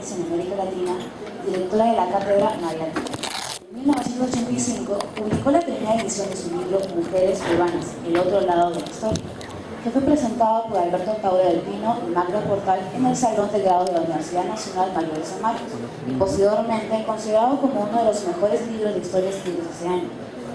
mujeres en América Latina, directora de la Cátedra María Latina. En 1985 publicó la primera edición de su libro Mujeres Peruanas, el otro lado de la historia, que fue presentado por Alberto Taure del Pino y Magda Portal en el Salón de Grado de la Universidad Nacional Mayor de San Marcos, y posteriormente considerado como uno de los mejores libros de historia escritos ese año.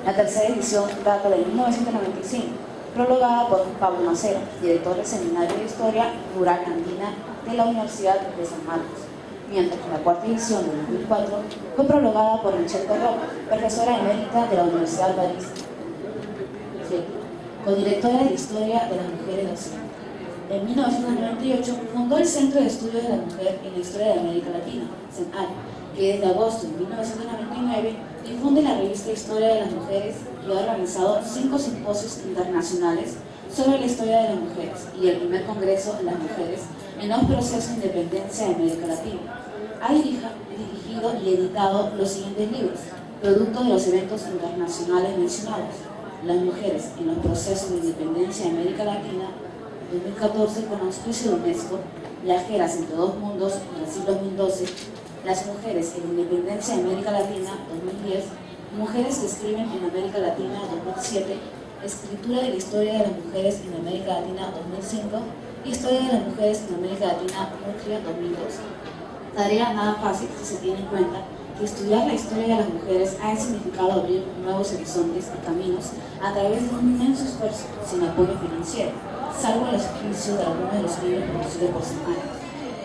La tercera edición data de 1995, prologada por Pablo Macero, director del Seminario de Historia Rural Andina de la Universidad de San Marcos, mientras que la cuarta edición de 2004 fue prologada por Michelle Perrot, profesora emérita de la Universidad Baptista, codirectora de Historia de las Mujeres de Occidente. En 1998 fundó el Centro de Estudios de la Mujer en la Historia de América Latina, CENAL, que desde agosto de 1999 difunde la revista Historia de las Mujeres y ha organizado 5 simposios internacionales sobre la historia de las mujeres y el primer Congreso de las Mujeres en los procesos de independencia de América Latina. Ha dirigido y editado los siguientes libros, producto de los eventos internacionales mencionados: Las mujeres en los procesos de independencia de América Latina, 2014, con auspicio de UNESCO; Viajeras entre dos mundos, Brasil 2012; Las mujeres en la independencia de América Latina, 2010; Mujeres que escriben en América Latina, 2007; Escritura de la historia de las mujeres en América Latina, 2005; Historia de las mujeres en América Latina, Murcia, 2012. Tarea nada fácil si se tiene en cuenta que estudiar la historia de las mujeres ha significado abrir nuevos horizontes y caminos a través de un inmenso esfuerzo sin apoyo financiero, salvo el auspicio de algunos de los libros producidos por CENAL.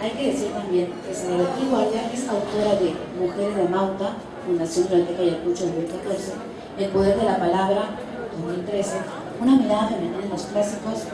Hay que decir también que Señora Guardia es autora de Mujeres de Mauta, Fundación Biblioteca Ayacucho, 2014; El Poder de la Palabra, 2013; Una mirada femenina en los clásicos,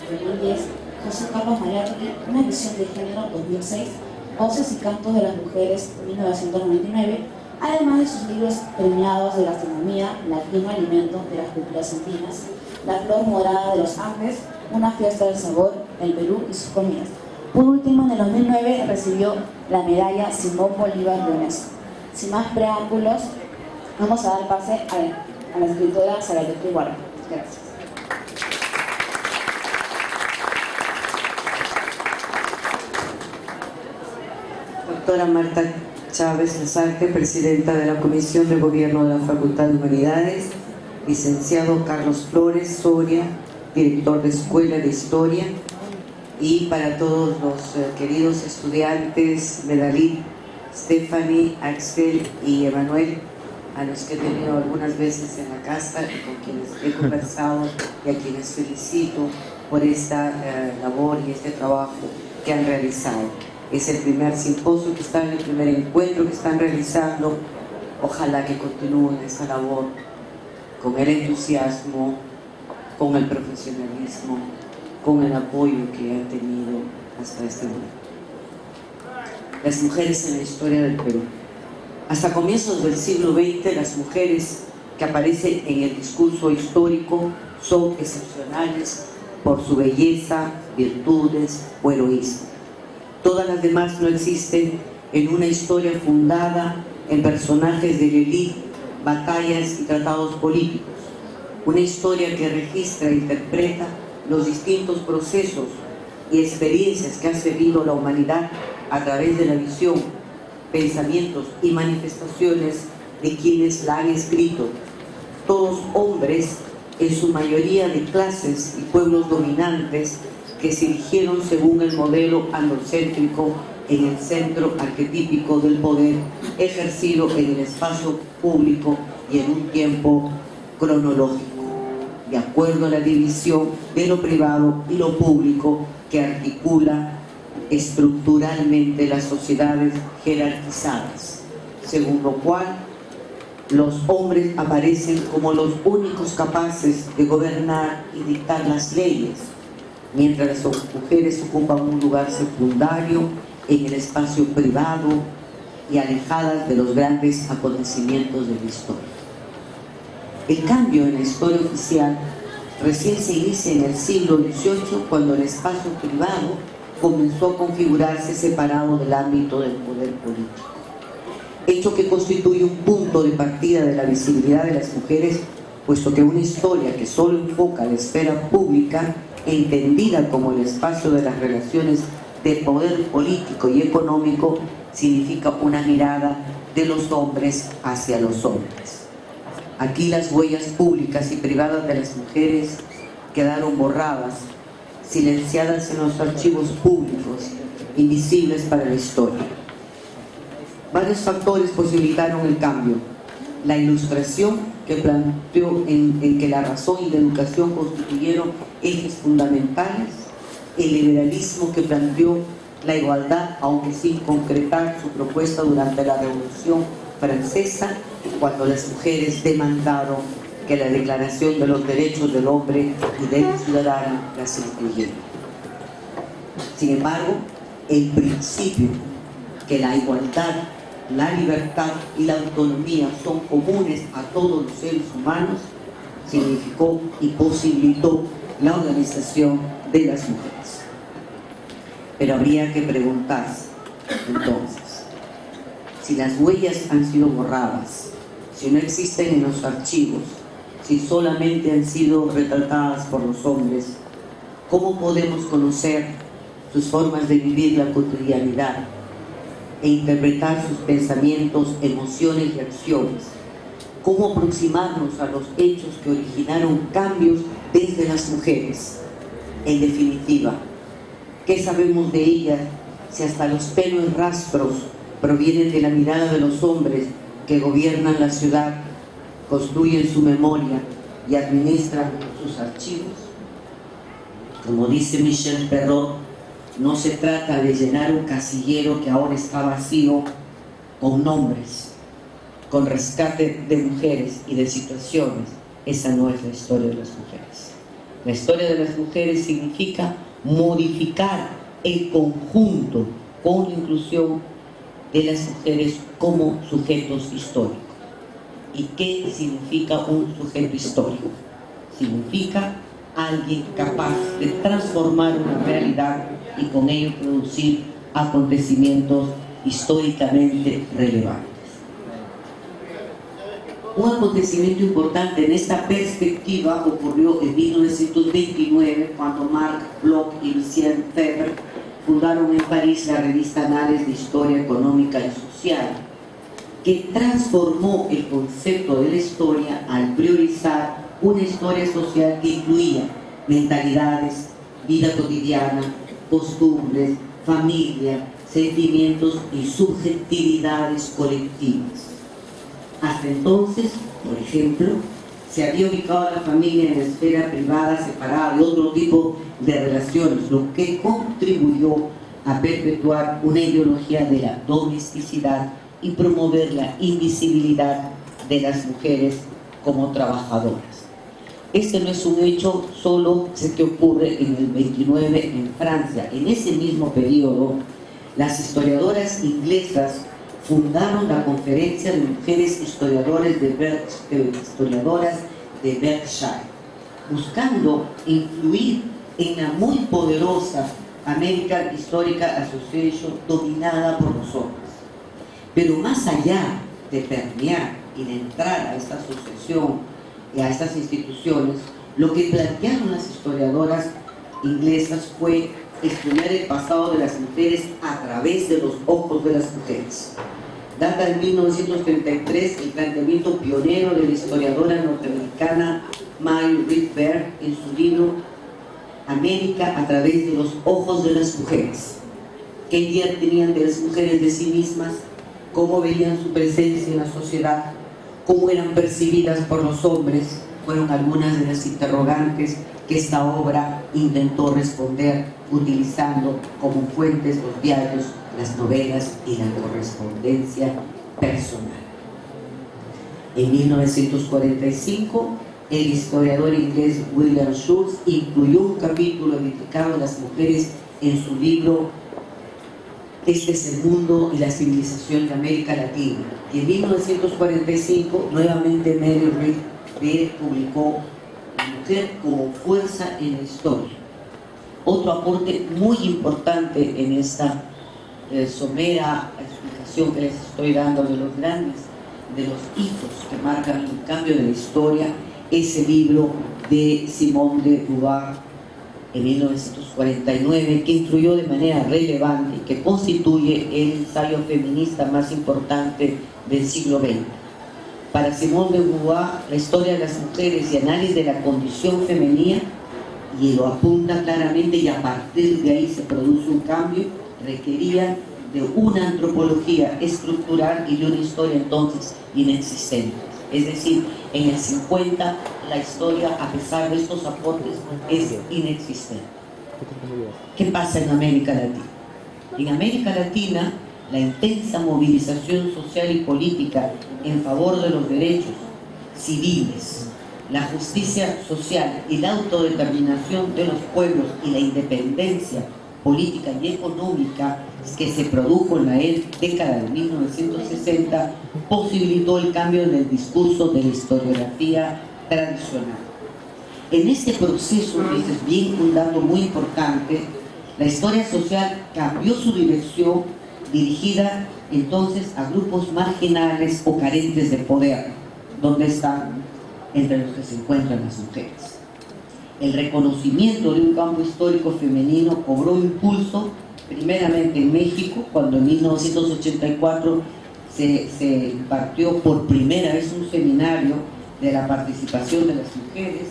2010; José Carlos Mariátegui, Una visión de género, 2006; Voces y cantos de las mujeres, 1999, además de sus libros premiados de gastronomía, Latino Alimento de las culturas andinas, La flor morada de los Andes, Una fiesta del sabor, El Perú y sus comidas. Por último, en el 2009 recibió la medalla Simón Bolívar de UNESCO. Sin más preámbulos, vamos a dar pase a la escritora Sara Guardia. Gracias. Doctora Marta Chávez Lasarte, presidenta de la Comisión de Gobierno de la Facultad de Humanidades; licenciado Carlos Flores Soria, director de Escuela de Historia; y para todos los queridos estudiantes, Medalí, Stephanie, Axel y Emanuel, a los que he tenido algunas veces en la casa y con quienes he conversado y a quienes felicito por esta labor y este trabajo que han realizado. Es el primer simposio que están, el primer encuentro que están realizando. Ojalá que continúen esta labor con el entusiasmo, con el profesionalismo, con el apoyo que han tenido hasta este momento. Las mujeres en la historia del Perú. Hasta comienzos del siglo XX, las mujeres que aparecen en el discurso histórico son excepcionales por su belleza, virtudes o heroísmo. Todas las demás no existen en una historia fundada en personajes de la élite, batallas y tratados políticos. Una historia que registra e interpreta los distintos procesos y experiencias que ha seguido la humanidad a través de la visión, pensamientos y manifestaciones de quienes la han escrito, todos hombres, en su mayoría de clases y pueblos dominantes, que se erigieron según el modelo androcéntrico en el centro arquetípico del poder ejercido en el espacio público y en un tiempo cronológico, de acuerdo a la división de lo privado y lo público que articula estructuralmente las sociedades jerarquizadas, según lo cual los hombres aparecen como los únicos capaces de gobernar y dictar las leyes, mientras las mujeres ocupan un lugar secundario en el espacio privado y alejadas de los grandes acontecimientos de la historia. El cambio en la historia oficial recién se inicia en el siglo XVIII, cuando el espacio privado comenzó a configurarse separado del ámbito del poder político, hecho que constituye un punto de partida de la visibilidad de las mujeres, puesto que una historia que solo enfoca la esfera pública, entendida como el espacio de las relaciones de poder político y económico significa una mirada de los hombres hacia los hombres. Aquí las huellas públicas y privadas de las mujeres quedaron borradas, silenciadas en los archivos públicos, invisibles para la historia. Varios factores posibilitaron el cambio. La Ilustración, que planteó en que la razón y la educación constituyeron ejes fundamentales, el liberalismo, que planteó la igualdad, aunque sin concretar su propuesta durante la Revolución Francesa, cuando las mujeres demandaron que la Declaración de los Derechos del Hombre y del Ciudadano las incluyera. Sin embargo, el principio que la igualdad, la libertad y la autonomía son comunes a todos los seres humanos significó y posibilitó la organización de las mujeres. Pero habría que preguntarse, entonces, si las huellas han sido borradas, si no existen en los archivos, si solamente han sido retratadas por los hombres, ¿cómo podemos conocer sus formas de vivir la cotidianidad e interpretar sus pensamientos, emociones y acciones? ¿Cómo aproximarnos a los hechos que originaron cambios desde las mujeres? En definitiva, ¿qué sabemos de ellas si hasta los pelos rastros provienen de la mirada de los hombres que gobiernan la ciudad, construyen su memoria y administran sus archivos? Como dice Michel Perrault, no se trata de llenar un casillero que ahora está vacío con nombres, con rescate de mujeres y de situaciones. Esa no es la historia de las mujeres. La historia de las mujeres significa modificar el conjunto con la inclusión de las mujeres como sujetos históricos. ¿Y qué significa un sujeto histórico? Significa alguien capaz de transformar una realidad y con ello producir acontecimientos históricamente relevantes. Un acontecimiento importante en esta perspectiva ocurrió en 1929, cuando Marc Bloch y Lucien Febvre fundaron en París la revista Anales de Historia Económica y Social, que transformó el concepto de la historia al priorizar una historia social que incluía mentalidades, vida cotidiana, costumbres, familia, sentimientos y subjetividades colectivas. Hasta entonces, por ejemplo, se había ubicado a la familia en la esfera privada, separada de otro tipo de relaciones, lo que contribuyó a perpetuar una ideología de la domesticidad y promover la invisibilidad de las mujeres como trabajadoras. Este no es un hecho solo que ocurre en el 29 en Francia. En ese mismo periodo, las historiadoras inglesas fundaron la Conferencia de Mujeres Historiadoras de Berkshire, buscando influir en la muy poderosa American Historical Association dominada por los hombres. Pero más allá de permear y de entrar a esta asociación y a estas instituciones, lo que plantearon las historiadoras inglesas fue estudiar el pasado de las mujeres a través de los ojos de las mujeres. Data de 1933 el planteamiento pionero de la historiadora norteamericana Mary Read Berg en su libro América a través de los ojos de las mujeres. ¿Qué idea tenían de las mujeres de sí mismas? ¿Cómo veían su presencia en la sociedad? ¿Cómo eran percibidas por los hombres? Fueron algunas de las interrogantes que esta obra intentó responder utilizando como fuentes los diarios, las novelas y la correspondencia personal. En 1945, el historiador inglés William Schultz incluyó un capítulo dedicado a las mujeres en su libro Este es el mundo y la civilización de América Latina. Y en 1945, nuevamente Mary Read publicó La mujer como fuerza en la historia. Otro aporte muy importante en esta somera explicación que les estoy dando de los hitos que marcan el cambio de la historia, es el libro de Simone de Beauvoir, en 1949, que influyó de manera relevante y que constituye el ensayo feminista más importante del siglo XX. Para Simone de Beauvoir, la historia de las mujeres y análisis de la condición femenina, y lo apunta claramente, y a partir de ahí se produce un cambio, requería de una antropología estructural y de una historia entonces inexistente. Es decir, en el 50 la historia, a pesar de estos aportes, es inexistente. ¿Qué pasa en América Latina? En América Latina, la intensa movilización social y política en favor de los derechos civiles, la justicia social y la autodeterminación de los pueblos y la independencia política y económica que se produjo en la década de 1960 posibilitó el cambio en el discurso de la historiografía tradicional. En este proceso, que es bien un dato muy importante, la historia social cambió su dirección, dirigida entonces a grupos marginales o carentes de poder, donde están entre los que se encuentran las mujeres. El reconocimiento de un campo histórico femenino cobró impulso primeramente en México, cuando en 1984 se impartió por primera vez un seminario de la participación de las mujeres.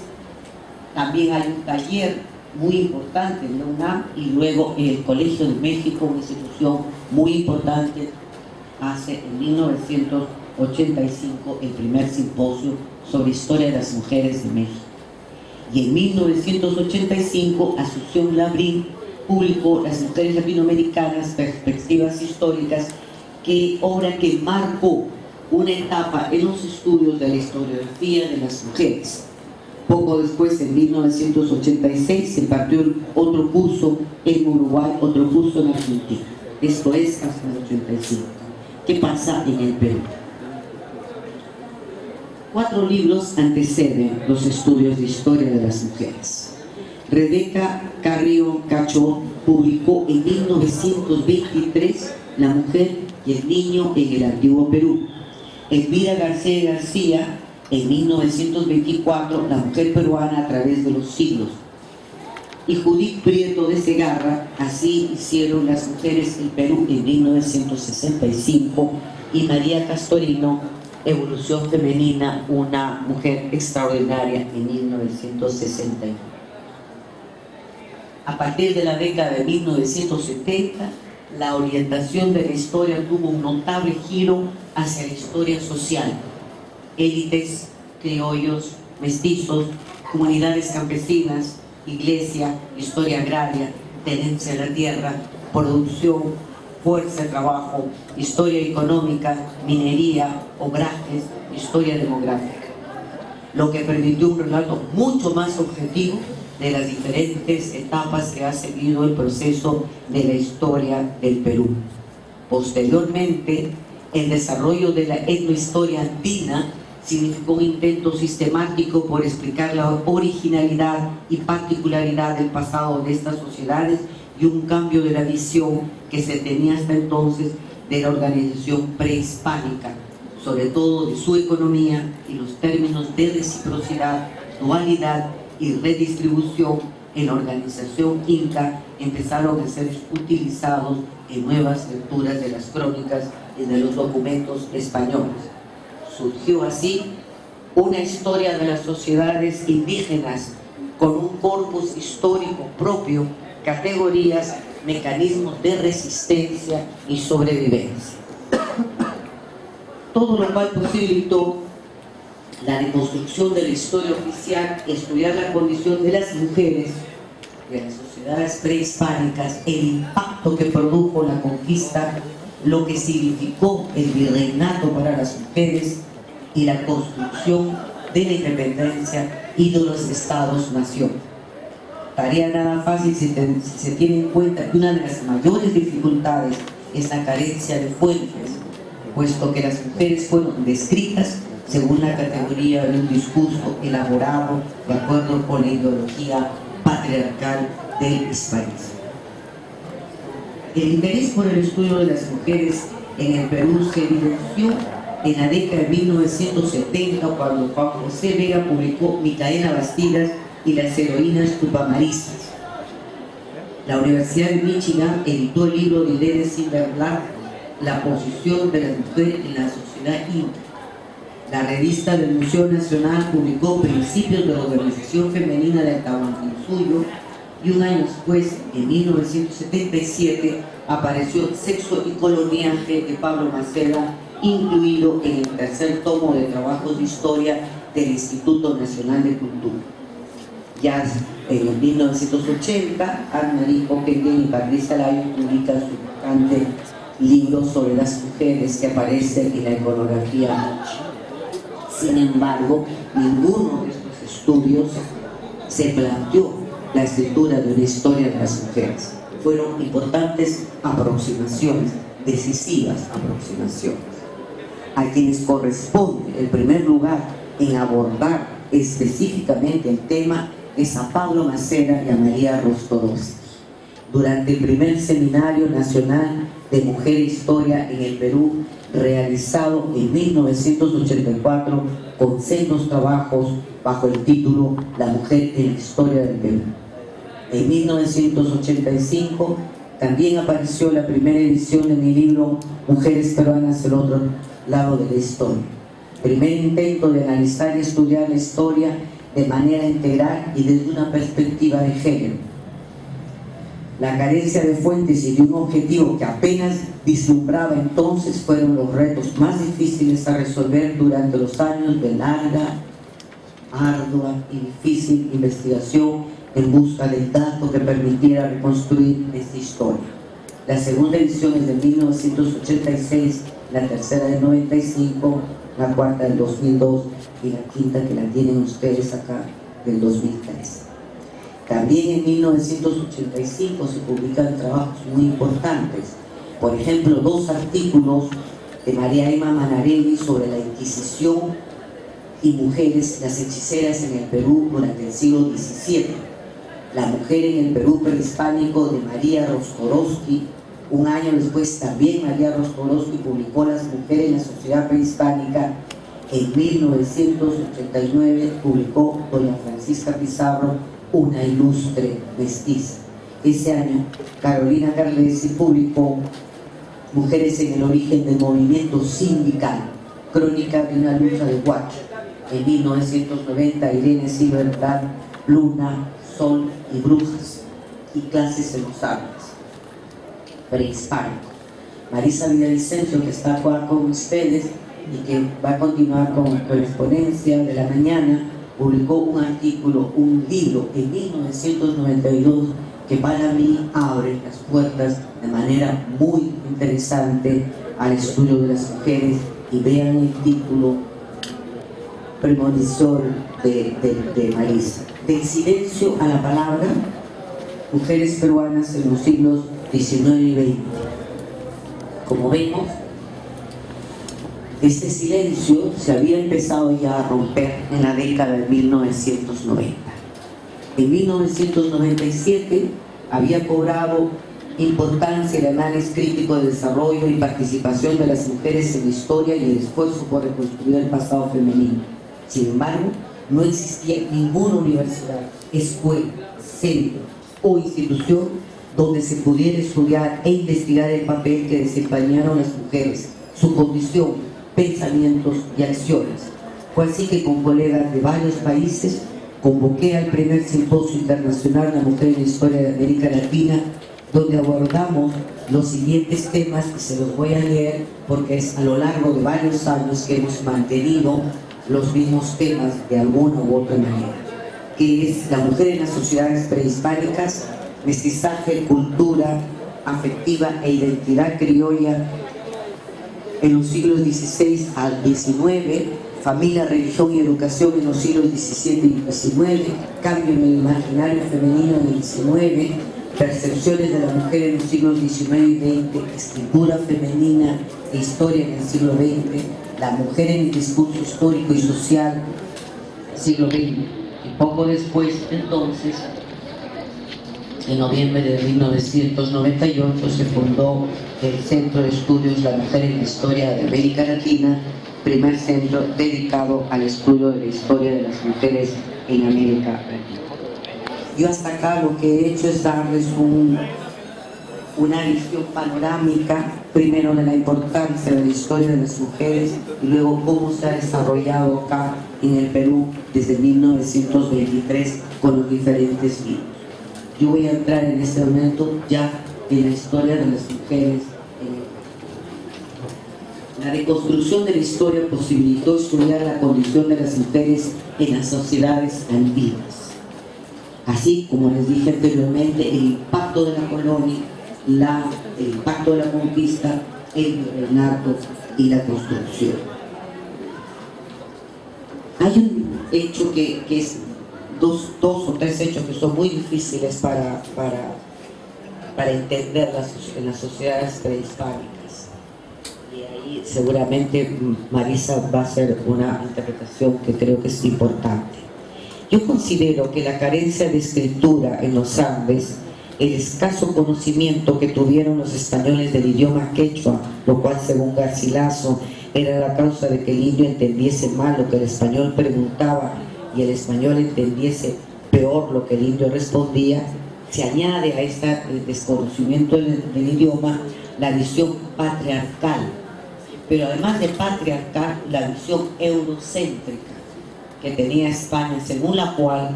También hay un taller muy importante en la UNAM, y luego el Colegio de México, una institución muy importante, hace en 1985 el primer simposio sobre historia de las mujeres de México. Y en 1985 Asunción Labrín publicó Las mujeres latinoamericanas, perspectivas históricas, obra que marcó una etapa en los estudios de la historiografía de las mujeres. Poco después, en 1986, se impartió otro curso en Uruguay, otro curso en Argentina. Esto es hasta el 85. ¿Qué pasa en el Perú? 4 libros anteceden los estudios de historia de las mujeres. Rebeca Carrión Cacho publicó en 1923 La mujer y el niño en el antiguo Perú. Elvira García en 1924, La mujer peruana a través de los siglos. Y Judith Prieto de Segarra, Así hicieron las mujeres en Perú, en 1965, y María Castorino, Evolución femenina, una mujer extraordinaria, en 1961. A partir de la década de 1970, la orientación de la historia tuvo un notable giro hacia la historia social. Élites, criollos, mestizos, comunidades campesinas, iglesia, historia agraria, tenencia de la tierra, producción, fuerza de trabajo, historia económica, minería, obrajes, historia demográfica, lo que permitió un relato mucho más objetivo de las diferentes etapas que ha seguido el proceso de la historia del Perú. Posteriormente, el desarrollo de la etnohistoria andina significó un intento sistemático por explicar la originalidad y particularidad del pasado de estas sociedades y un cambio de la visión que se tenía hasta entonces de la organización prehispánica, sobre todo de su economía y los términos de reciprocidad, dualidad y redistribución en la organización inca empezaron a ser utilizados en nuevas lecturas de las crónicas y de los documentos españoles. Surgió así una historia de las sociedades indígenas con un corpus histórico propio, categorías, mecanismos de resistencia y sobrevivencia. Todo lo cual posibilitó la reconstrucción de la historia oficial, estudiar la condición de las mujeres de las sociedades prehispánicas, el impacto que produjo la conquista, lo que significó el virreinato para las mujeres y la construcción de la independencia y de los estados-nación. Tarea nada fácil si se tiene en cuenta que una de las mayores dificultades es la carencia de fuentes, puesto que las mujeres fueron descritas según la categoría de un discurso elaborado de acuerdo con la ideología patriarcal del hispanismo. El interés por el estudio de las mujeres en el Perú se evidenció en la década de 1970, cuando Juan José Vega publicó Micaela Bastidas y las heroínas tupamaristas, La Universidad de Michigan editó el libro de Irene Silverberg, La posición de la mujer en la sociedad inca. La revista del Museo Nacional publicó Principios de la Organización Femenina de Tahuantinsuyo, y un año después, en 1977, apareció Sexo y Coloniaje de Pablo Maceda, incluido en el tercer tomo de trabajos de historia del Instituto Nacional de Cultura. Ya en 1980, Anne-Marie Hoppenheim y Patricia Lyon publican su importante libro sobre las mujeres que aparece en la iconografía Moche. Sin embargo, ninguno de estos estudios se planteó la escritura de una historia de las mujeres. Fueron importantes aproximaciones, decisivas aproximaciones. A quienes corresponde el primer lugar en abordar específicamente el tema es a Pablo Maceda y a María Rostodowski. Durante el primer Seminario Nacional de Mujer e Historia en el Perú, realizado en 1984 con sendos trabajos bajo el título La mujer en la historia del Perú. En 1985 también apareció la primera edición de mi libro Mujeres peruanas, el otro lado de la historia. Primer intento de analizar y estudiar la historia de manera integral y desde una perspectiva de género. La carencia de fuentes y de un objetivo que apenas vislumbraba entonces fueron los retos más difíciles a resolver durante los años de larga, ardua y difícil investigación en busca del dato que permitiera reconstruir esta historia. La segunda edición es de 1986, la tercera del 95, la cuarta del 2002 y la quinta, que la tienen ustedes acá, del 2003. También en 1985 se publican trabajos muy importantes. Por ejemplo, 2 artículos de María Emma Manarelli sobre la Inquisición y mujeres, las hechiceras en el Perú durante el siglo XVII. La mujer en el Perú prehispánico de María Rostodowski. Un año después también María Rostodowski publicó Las mujeres en la sociedad prehispánica. En 1989 publicó doña Francisca Pizarro, Una ilustre mestiza. Ese año Carolina Carlesi publicó Mujeres en el origen del movimiento sindical, crónica de una lucha de Huacho. En 1990 Irene Silverberg, Luna, Sol y Brujas y clases en los árboles. Prehispánico. Marisa Villavicencio, que está acá con ustedes y que va a continuar con la exponencia de la mañana, publicó un artículo, un libro en 1992 que para mí abre las puertas de manera muy interesante al estudio de las mujeres. Y vean el título premonitorio de Marisa: Del silencio a la palabra, mujeres peruanas en los siglos XIX y XX. Como vemos, este silencio se había empezado ya a romper en la década de 1990. En 1997 había cobrado importancia el análisis crítico de desarrollo y participación de las mujeres en la historia y el esfuerzo por reconstruir el pasado femenino. Sin embargo, no existía ninguna universidad, escuela, centro o institución donde se pudiera estudiar e investigar el papel que desempeñaron las mujeres, su condición, pensamientos y acciones. Fue así que con colegas de varios países convoqué al primer simposio internacional La mujer en la historia de América Latina, donde abordamos los siguientes temas, y se los voy a leer porque es a lo largo de varios años que hemos mantenido los mismos temas de alguna u otra manera, que es la mujer en las sociedades prehispánicas, mestizaje, cultura afectiva e identidad criolla en los siglos XVI al XIX, familia, religión y educación en los siglos XVII y XIX, cambio en el imaginario femenino en el XIX, percepciones de la mujer en los siglos XIX y XX, escritura femenina e historia en el siglo XX, la mujer en el discurso histórico y social siglo XX. Y poco después, entonces, en noviembre de 1998 se fundó el Centro de Estudios La Mujer en la Historia de América Latina, primer centro dedicado al estudio de la historia de las mujeres en América Latina. Yo hasta acá lo que he hecho es darles una visión panorámica, primero de la importancia de la historia de las mujeres y luego cómo se ha desarrollado acá en el Perú desde 1923 con los diferentes libros. Yo voy a entrar en este momento ya en la historia de las mujeres. La reconstrucción de la historia posibilitó estudiar la condición de las mujeres en las sociedades andinas, así como les dije anteriormente, el impacto de la colonia, el impacto de la conquista, el virreinato y la construcción. Hay un hecho que es dos o tres hechos que son muy difíciles para entender en las sociedades prehispánicas. Y ahí seguramente Marisa va a hacer una interpretación que creo que es importante. Yo considero que la carencia de escritura en los Andes, el escaso conocimiento que tuvieron los españoles del idioma quechua, lo cual según Garcilaso era la causa de que el indio entendiese mal lo que el español preguntaba y el español entendiese peor lo que el indio respondía, se añade a este desconocimiento del idioma la visión patriarcal, pero además de patriarcal, la visión eurocéntrica que tenía España, según la cual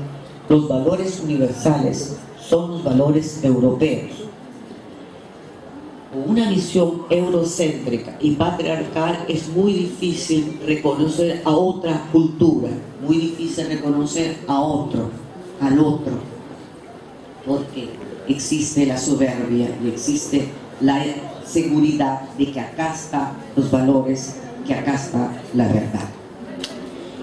los valores universales son los valores europeos. Con una visión eurocéntrica y patriarcal es muy difícil reconocer a otra cultura, muy difícil reconocer a otro, al otro, porque existe la soberbia y existe la seguridad de que acá están los valores, que acá está la verdad.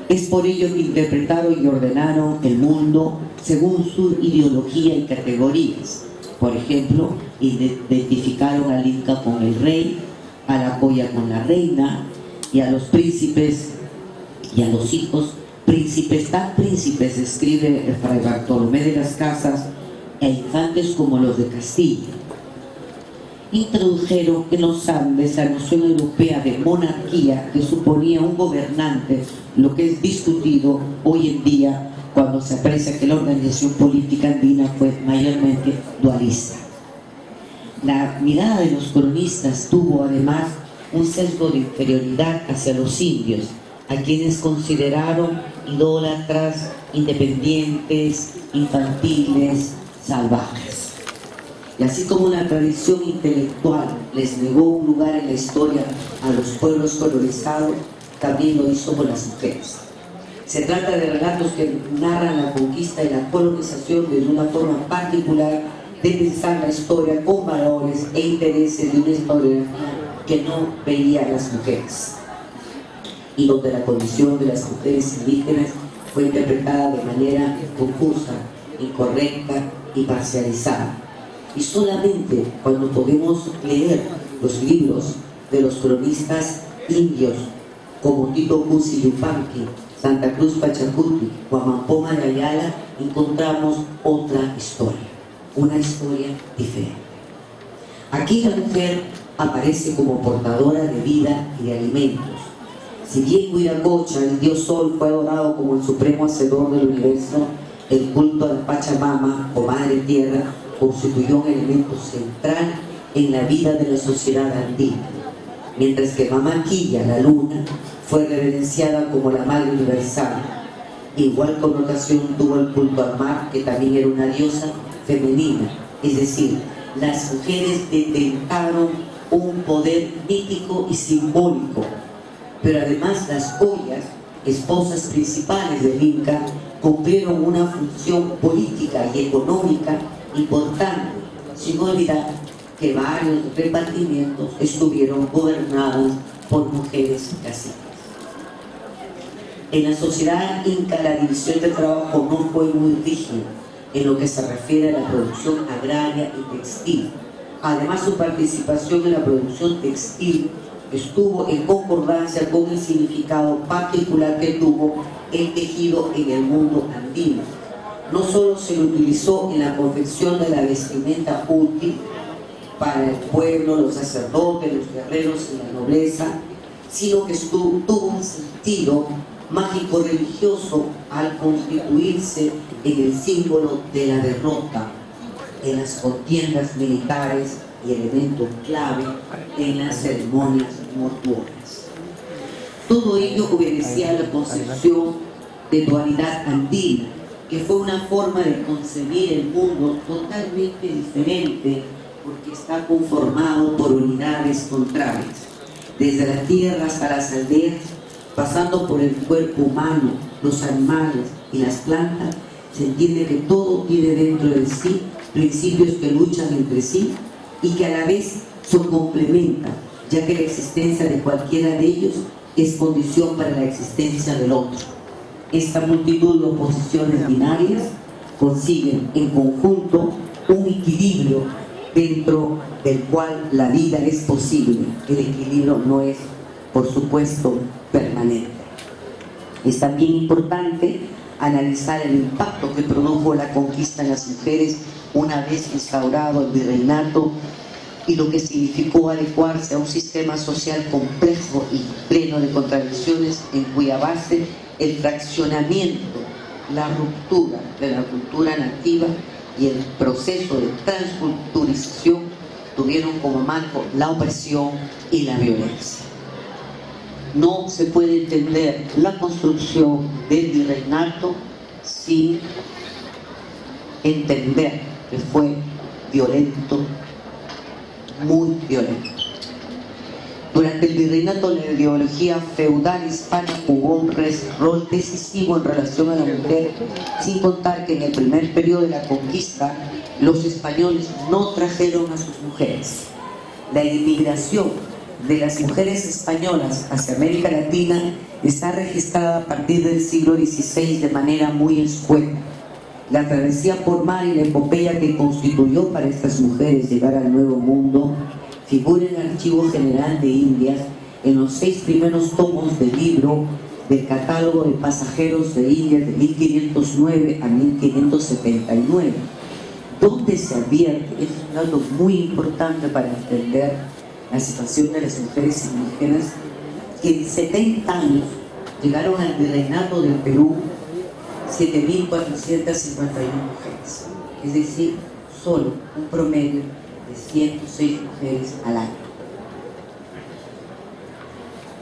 Es por ello que interpretaron y ordenaron el mundo según su ideología y categorías. Por ejemplo, identificaron al Inca con el rey, a la Coya con la reina, y a los príncipes y a los hijos príncipes, tan príncipes, escribe Fray Bartolomé de las Casas, e infantes como los de Castilla. Introdujeron en los Andes la noción europea de monarquía, que suponía un gobernante, lo que es discutido hoy en día cuando se aprecia que la organización política andina fue mayormente dualista. La mirada de los cronistas tuvo además un sesgo de inferioridad hacia los indios, a quienes consideraron idólatras, independientes, infantiles, salvajes. Y así como la tradición intelectual les negó un lugar en la historia a los pueblos colonizados, también lo hizo con las mujeres. Se trata de relatos que narran la conquista y la colonización desde una forma particular de pensar la historia con valores e intereses de una historiografía que no veía a las mujeres, y donde la condición de las mujeres indígenas fue interpretada de manera confusa, incorrecta y parcializada. Y solamente cuando podemos leer los libros de los cronistas indios como Tito Cusi Yupanqui, Santa Cruz Pachacuti, Huamampoma de Ayala, encontramos otra historia, una historia diferente. Aquí la mujer aparece como portadora de vida y de alimentos. Si bien Huiracocha, el dios Sol, fue adorado como el supremo hacedor del universo, el culto a la Pachamama o Madre Tierra constituyó un elemento central en la vida de la sociedad andina, mientras que Mamá Quilla, la luna, fue reverenciada como la Madre Universal. Igual connotación tuvo el culto al mar, que también era una diosa femenina, es decir, las mujeres detentaron un poder mítico y simbólico, pero además las Collas, esposas principales del Inca, cumplieron una función política y económica importante, sin olvidar que varios repartimientos estuvieron gobernados por mujeres caciques. En la sociedad inca la división del trabajo no fue muy rígida en lo que se refiere a la producción agraria y textil. Además, su participación en la producción textil estuvo en concordancia con el significado particular que tuvo el tejido en el mundo andino. No solo se lo utilizó en la confección de la vestimenta útil para el pueblo, los sacerdotes, los guerreros y la nobleza, sino que tuvo un sentido mágico religioso al constituirse en el símbolo de la derrota en las contiendas militares y elemento clave en las ceremonias mortuorias. Todo ello obedecía a la concepción de dualidad andina, que fue una forma de concebir el mundo totalmente diferente porque está conformado por unidades contrarias, desde la tierra hasta las aldeas, pasando por el cuerpo humano, los animales y las plantas. Se entiende que todo tiene dentro de sí principios que luchan entre sí y que a la vez se complementan, ya que la existencia de cualquiera de ellos es condición para la existencia del otro. Esta multitud de oposiciones binarias consiguen en conjunto un equilibrio dentro del cual la vida es posible. El equilibrio no es, por supuesto, permanente. Es también importante analizar el impacto que produjo la conquista en las mujeres una vez instaurado el virreinato y lo que significó adecuarse a un sistema social complejo y pleno de contradicciones, en cuya base el fraccionamiento, la ruptura de la cultura nativa y el proceso de transculturización tuvieron como marco la opresión y la violencia. No se puede entender la construcción del virreinato sin entender que fue violento, muy violento. Durante el virreinato, la ideología feudal hispana jugó un rol decisivo en relación a la mujer, sin contar que en el primer periodo de la conquista los españoles no trajeron a sus mujeres. La inmigración de las mujeres españolas hacia América Latina está registrada a partir del siglo XVI de manera muy escueta. La travesía por mar y la epopeya que constituyó para estas mujeres llegar al Nuevo Mundo figura en el Archivo General de Indias en los 6 primeros tomos del libro del Catálogo de Pasajeros de Indias de 1509 a 1579, donde se advierte, es un dato muy importante para entender la situación de las mujeres indígenas, que en 70 años llegaron al virreinato del Perú 7.451 mujeres, es decir, solo un promedio de 106 mujeres al año.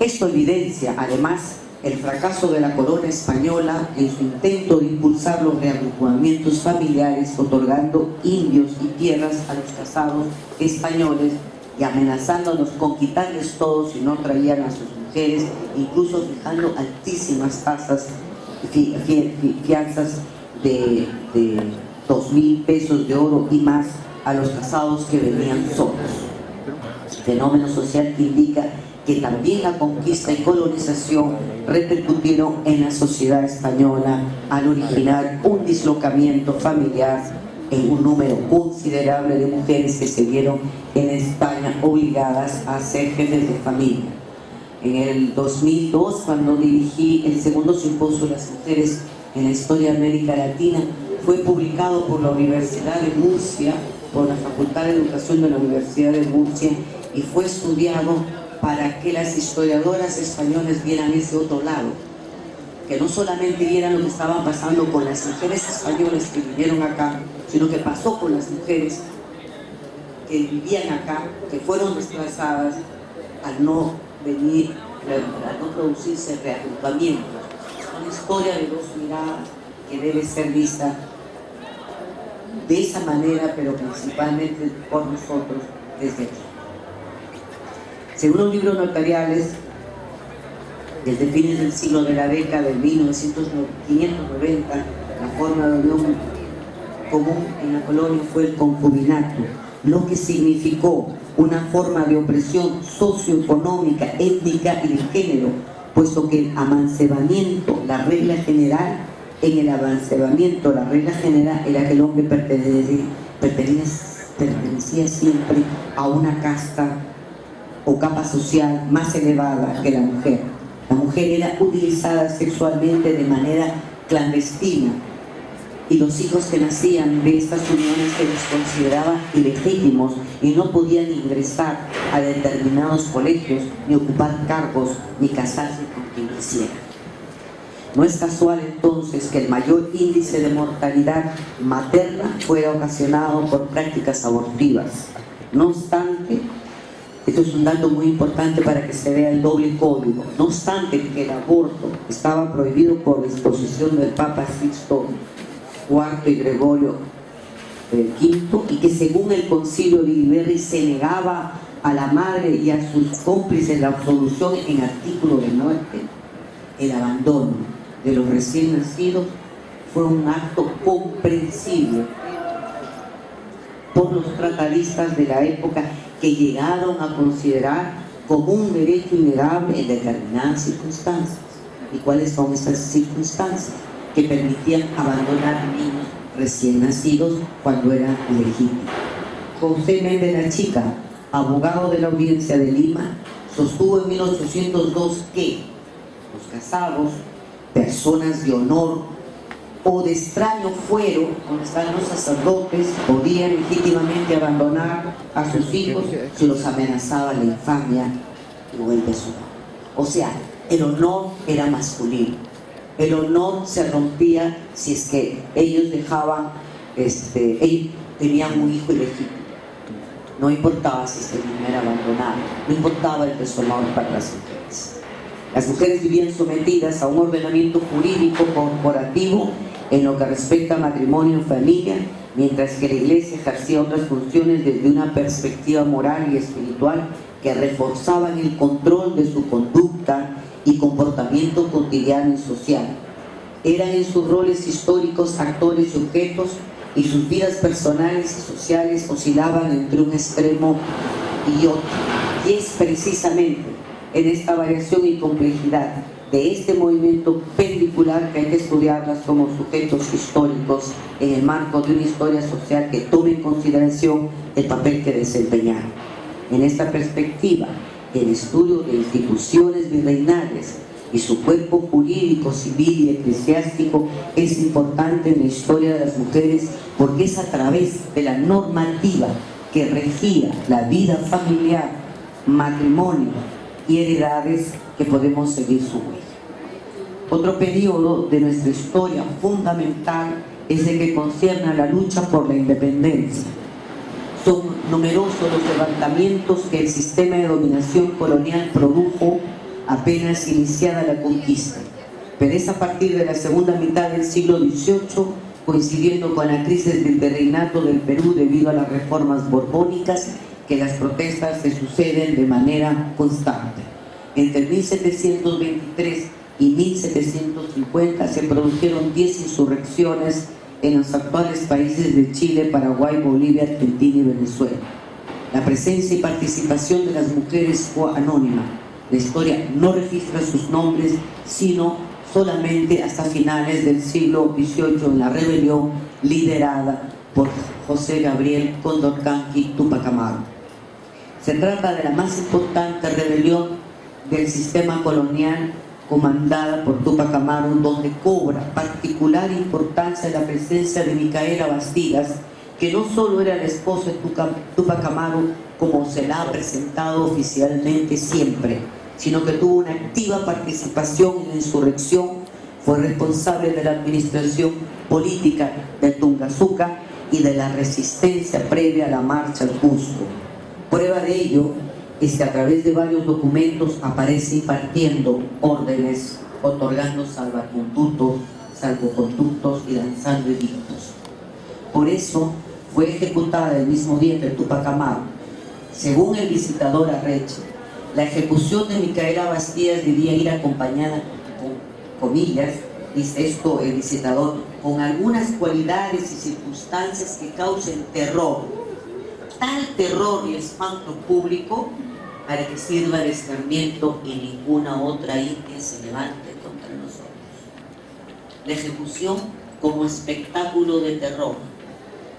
Esto evidencia, además, el fracaso de la corona española en su intento de impulsar los reagrupamientos familiares, otorgando indios y tierras a los casados españoles y amenazándonos con quitarles todo si no traían a sus mujeres, incluso fijando altísimas tasas, fianzas de 2.000 pesos de oro y más a los casados que venían solos. Fenómeno social que indica que también la conquista y colonización repercutieron en la sociedad española al originar un dislocamiento familiar en un número considerable de mujeres que se vieron en España obligadas a ser jefes de familia. En el 2002, cuando dirigí el segundo simposio de las mujeres en la historia de América Latina, fue publicado por la Universidad de Murcia, por la Facultad de Educación de la Universidad de Murcia, y fue estudiado para que las historiadoras españolas vieran ese otro lado, que no solamente vieran lo que estaba pasando con las mujeres españolas que vinieron acá, sino que pasó con las mujeres que vivían acá, que fueron desplazadas al no venir, al no producirse reagrupamiento. Es una historia de dos miradas que debe ser vista de esa manera, pero principalmente por nosotros desde aquí. Según los libros notariales, desde fines del siglo de la década de 590, la forma de unión común en la colonia fue el concubinato, lo que significó una forma de opresión socioeconómica, étnica y de género, puesto que el amancebamiento, la regla general, en el amancebamiento, la regla general era que el hombre pertenecía siempre a una casta o capa social más elevada que la mujer. La mujer era utilizada sexualmente de manera clandestina y los hijos que nacían de estas uniones se les consideraba ilegítimos y no podían ingresar a determinados colegios, ni ocupar cargos, ni casarse con quien quisiera. No es casual entonces que el mayor índice de mortalidad materna fuera ocasionado por prácticas abortivas. No obstante, esto es un dato muy importante para que se vea el doble código, no obstante que el aborto estaba prohibido por disposición del Papa Sixto IV y Gregorio V, y que según el Concilio de Iberri se negaba a la madre y a sus cómplices la absolución en artículo de muerte, el abandono de los recién nacidos fue un acto comprensible por los tratadistas de la época, que llegaron a considerar como un derecho innegable en determinadas circunstancias. ¿Y cuáles son esas circunstancias? Que permitían abandonar niños recién nacidos cuando eran ilegítimos. José Méndez la Chica, abogado de la Audiencia de Lima, sostuvo en 1802 que los casados, personas de honor o de extraño fuero, donde están los sacerdotes, podían legítimamente abandonar a sus hijos si los amenazaba la infamia o el deshonor. O sea, el honor era masculino. El honor se rompía si es que ellos dejaban, ellos tenían un hijo ilegítimo. No importaba si este niño era abandonado, no importaba el deshonor para las mujeres. Las mujeres vivían sometidas a un ordenamiento jurídico corporativo en lo que respecta a matrimonio y familia, mientras que la Iglesia ejercía otras funciones desde una perspectiva moral y espiritual que reforzaban el control de su conducta y comportamiento cotidiano y social. Eran en sus roles históricos actores y objetos, y sus vidas personales y sociales oscilaban entre un extremo y otro. Y es precisamente en esta variación y complejidad de este movimiento pendicular que hay que estudiarlas como sujetos históricos en el marco de una historia social que tome en consideración el papel que desempeñaron. En esta perspectiva, el estudio de instituciones virreinales y su cuerpo jurídico, civil y eclesiástico es importante en la historia de las mujeres, porque es a través de la normativa que regía la vida familiar, matrimonio y heredades que podemos seguir su huella. Otro periodo de nuestra historia fundamental es el que concierne a la lucha por la independencia. Son numerosos los levantamientos que el sistema de dominación colonial produjo apenas iniciada la conquista, pero es a partir de la segunda mitad del siglo XVIII, coincidiendo con la crisis del virreinato del Perú debido a las reformas borbónicas, que las protestas se suceden de manera constante. Entre 1723 y 1750 se produjeron 10 insurrecciones en los actuales países de Chile, Paraguay, Bolivia, Argentina y Venezuela. La presencia y participación de las mujeres fue anónima. La historia no registra sus nombres, sino solamente hasta finales del siglo XVIII en la rebelión liderada por José Gabriel Condorcanqui Tupac Amaru. Se trata de la más importante rebelión del sistema colonial comandada por Tupac Amaru, donde cobra particular importancia la presencia de Micaela Bastidas, que no solo era la esposa de Tupac Amaru como se la ha presentado oficialmente siempre, sino que tuvo una activa participación en la insurrección, fue responsable de la administración política de Tungazuca y de la resistencia previa a la marcha al Cusco. Prueba de ello es que a través de varios documentos aparece impartiendo órdenes, otorgando salvoconductos y lanzando edictos. Por eso fue ejecutada el mismo día que Tupac Amaru. Según el visitador Arreche, la ejecución de Micaela Bastidas debía ir acompañada, con comillas, dice esto el visitador, con algunas cualidades y circunstancias que causen terror, tal terror y espanto público para que sirva de escarmiento y ninguna otra india se levante contra nosotros. La ejecución como espectáculo de terror,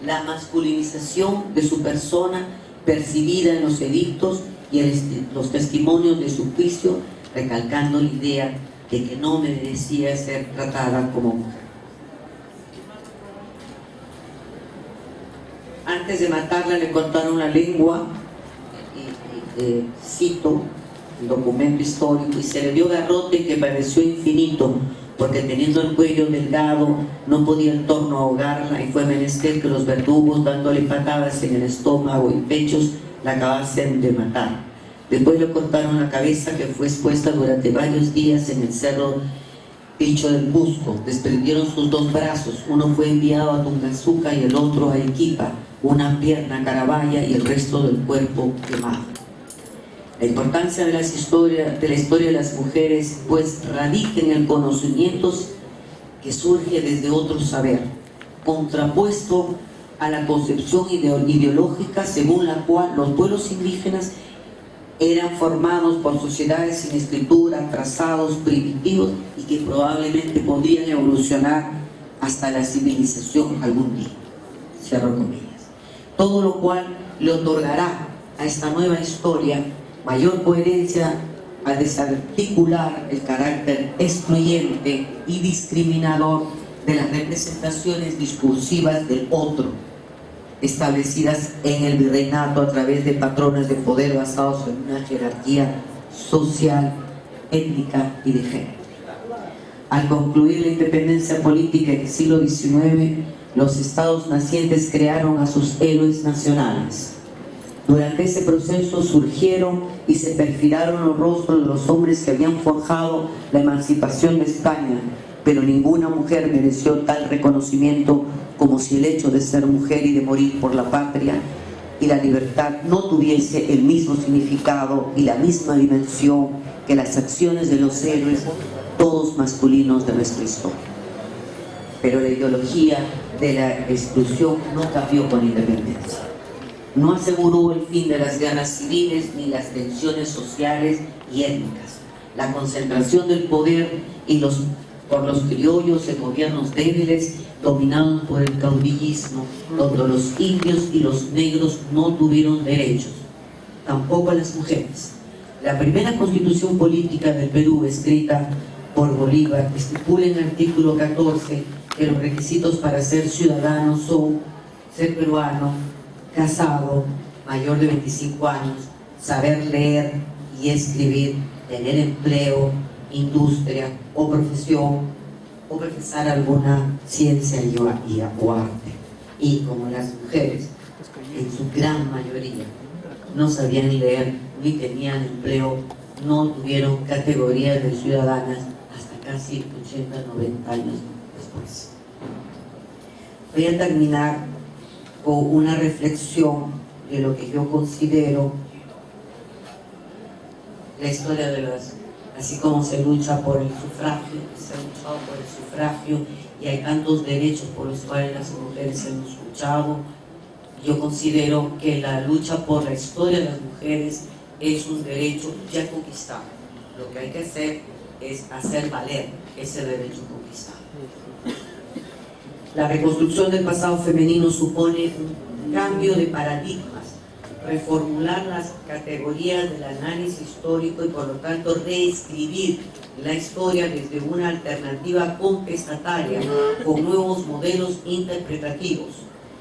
la masculinización de su persona percibida en los edictos y en los testimonios de su juicio, recalcando la idea de que no merecía ser tratada como mujer. Antes de matarla le cortaron la lengua, cito el documento histórico, y se le dio garrote que pareció infinito, porque teniendo el cuello delgado no podía el torno ahogarla y fue menester que los verdugos, dándole patadas en el estómago y pechos, la acabasen de matar. Después le cortaron la cabeza, que fue expuesta durante varios días en el cerro Picho del Busco. Desprendieron sus dos brazos, uno fue enviado a Tungazuca y el otro a Arequipa, una pierna a Carabaya y el resto del cuerpo quemado. La importancia de la historia de las mujeres pues radica en el conocimiento que surge desde otro saber, contrapuesto a la concepción ideológica según la cual los pueblos indígenas eran formados por sociedades sin escritura, trazados primitivos y que probablemente podrían evolucionar hasta la civilización algún día. Cierro comillas. Todo lo cual le otorgará a esta nueva historia mayor coherencia al desarticular el carácter excluyente y discriminador de las representaciones discursivas del otro, establecidas en el virreinato a través de patrones de poder basados en una jerarquía social, étnica y de género. Al concluir la independencia política en el siglo XIX, los estados nacientes crearon a sus héroes nacionales. Durante ese proceso surgieron y se perfilaron los rostros de los hombres que habían forjado la emancipación de España, pero ninguna mujer mereció tal reconocimiento como si el hecho de ser mujer y de morir por la patria y la libertad no tuviese el mismo significado y la misma dimensión que las acciones de los héroes, todos masculinos de nuestra historia. Pero la ideología de la exclusión no cambió con la independencia. No aseguró el fin de las guerras civiles ni las tensiones sociales y étnicas. La concentración del poder por los criollos en gobiernos débiles dominados por el caudillismo, donde los indios y los negros no tuvieron derechos, tampoco las mujeres. La primera constitución política del Perú, escrita por Bolívar, estipula en el artículo 14 que los requisitos para ser ciudadano son ser peruano, casado, mayor de 25 años, saber leer y escribir, tener empleo, industria o profesión, o profesar alguna ciencia o arte. Y como las mujeres, en su gran mayoría, no sabían leer ni tenían empleo, no tuvieron categorías de ciudadanas hasta casi 80-90 años después. Voy a terminar con una reflexión de lo que yo considero la historia de las, así como se lucha por el sufragio, se ha luchado por el sufragio y hay tantos derechos por los cuales las mujeres hemos luchado. Yo considero que la lucha por la historia de las mujeres es un derecho ya conquistado. Lo que hay que hacer es hacer valer ese derecho conquistado. La reconstrucción del pasado femenino supone un cambio de paradigmas, reformular las categorías del análisis histórico y por lo tanto reescribir la historia desde una alternativa contestataria con nuevos modelos interpretativos.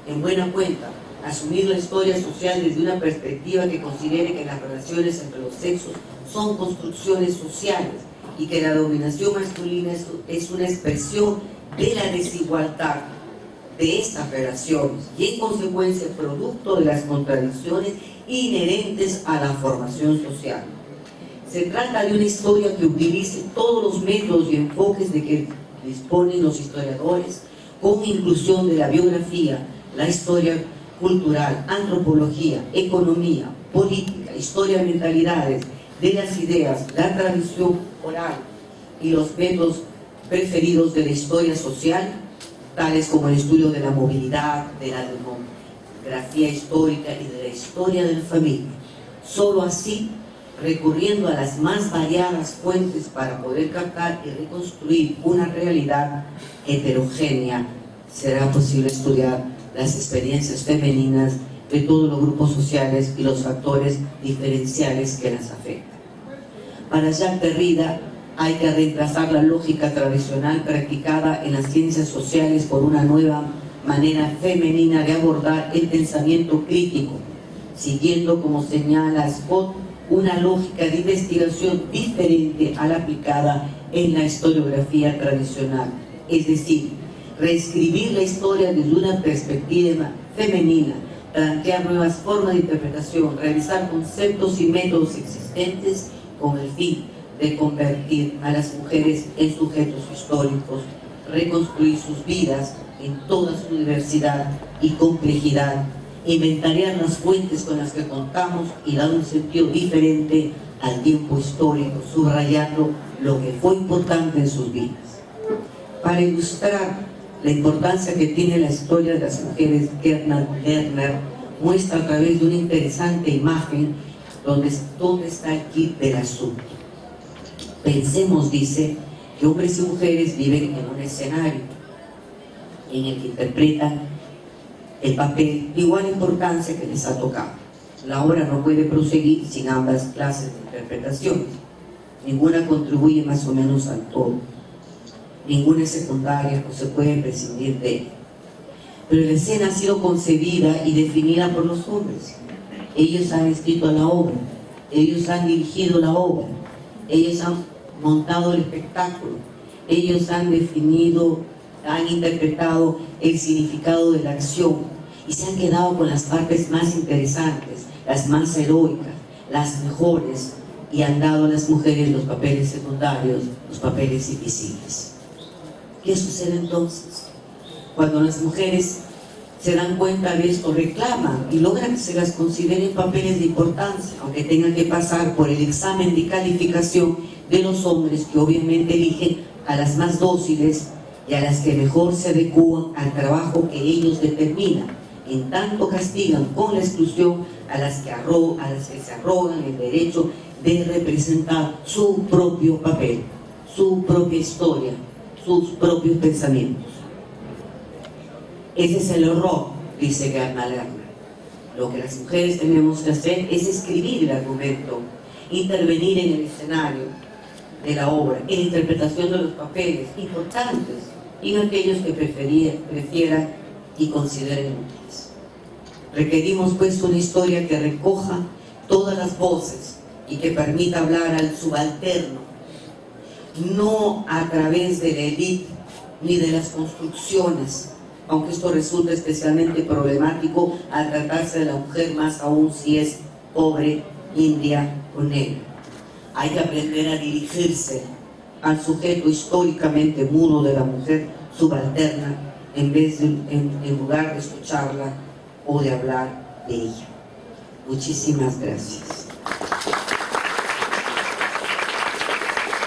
En buena cuenta, asumir la historia social desde una perspectiva que considere que las relaciones entre los sexos son construcciones sociales y que la dominación masculina es una expresión de la desigualdad de estas relaciones y en consecuencia producto de las contradicciones inherentes a la formación social. Se trata de una historia que utilice todos los métodos y enfoques de que disponen los historiadores, con inclusión de la biografía, la historia cultural, antropología, economía, política, historia de mentalidades, de las ideas, la tradición oral y los métodos preferidos de la historia social, tales como el estudio de la movilidad, de la demografía histórica y de la historia de la familia. Solo así, recurriendo a las más variadas fuentes para poder captar y reconstruir una realidad heterogénea, será posible estudiar las experiencias femeninas de todos los grupos sociales y los factores diferenciales que las afectan. Para Jacques Derrida, hay que reemplazar la lógica tradicional practicada en las ciencias sociales por una nueva manera femenina de abordar el pensamiento crítico, siguiendo, como señala Scott, una lógica de investigación diferente a la aplicada en la historiografía tradicional, es decir, reescribir la historia desde una perspectiva femenina, plantear nuevas formas de interpretación, revisar conceptos y métodos existentes con el fin de convertir a las mujeres en sujetos históricos, reconstruir sus vidas en toda su diversidad y complejidad, inventariar las fuentes con las que contamos y dar un sentido diferente al tiempo histórico, subrayando lo que fue importante en sus vidas. Para ilustrar la importancia que tiene la historia de las mujeres, Gertrude Lerner muestra a través de una interesante imagen donde está el kit del asunto. Pensemos, dice, que hombres y mujeres viven en un escenario en el que interpretan el papel de igual importancia que les ha tocado. La obra no puede proseguir sin ambas clases de interpretaciones. Ninguna contribuye más o menos al todo. Ninguna es secundaria, no se puede prescindir de ella. Pero la escena ha sido concebida y definida por los hombres. Ellos han escrito la obra, ellos han dirigido la obra, ellos han montado el espectáculo, ellos han definido, han interpretado el significado de la acción y se han quedado con las partes más interesantes, las más heroicas, las mejores, y han dado a las mujeres los papeles secundarios, los papeles invisibles. ¿Qué sucede entonces? Cuando las mujeres se dan cuenta de esto, reclaman y logran que se las consideren papeles de importancia, aunque tengan que pasar por el examen de calificación de los hombres, que obviamente eligen a las más dóciles y a las que mejor se adecúan al trabajo que ellos determinan. En tanto castigan con la exclusión a las que se arrogan el derecho de representar su propio papel, su propia historia, sus propios pensamientos. Ese es el horror, dice Gertrude Lerner. Lo que las mujeres tenemos que hacer es escribir el argumento, intervenir en el escenario de la obra, en la interpretación de los papeles importantes y en aquellos que prefieran y consideren útiles. Requerimos pues una historia que recoja todas las voces y que permita hablar al subalterno, no a través de la élite ni de las construcciones, aunque esto resulta especialmente problemático al tratarse de la mujer, más aún si es pobre, india o negra. Hay que aprender a dirigirse al sujeto históricamente mudo de la mujer subalterna en lugar de escucharla o de hablar de ella. Muchísimas gracias.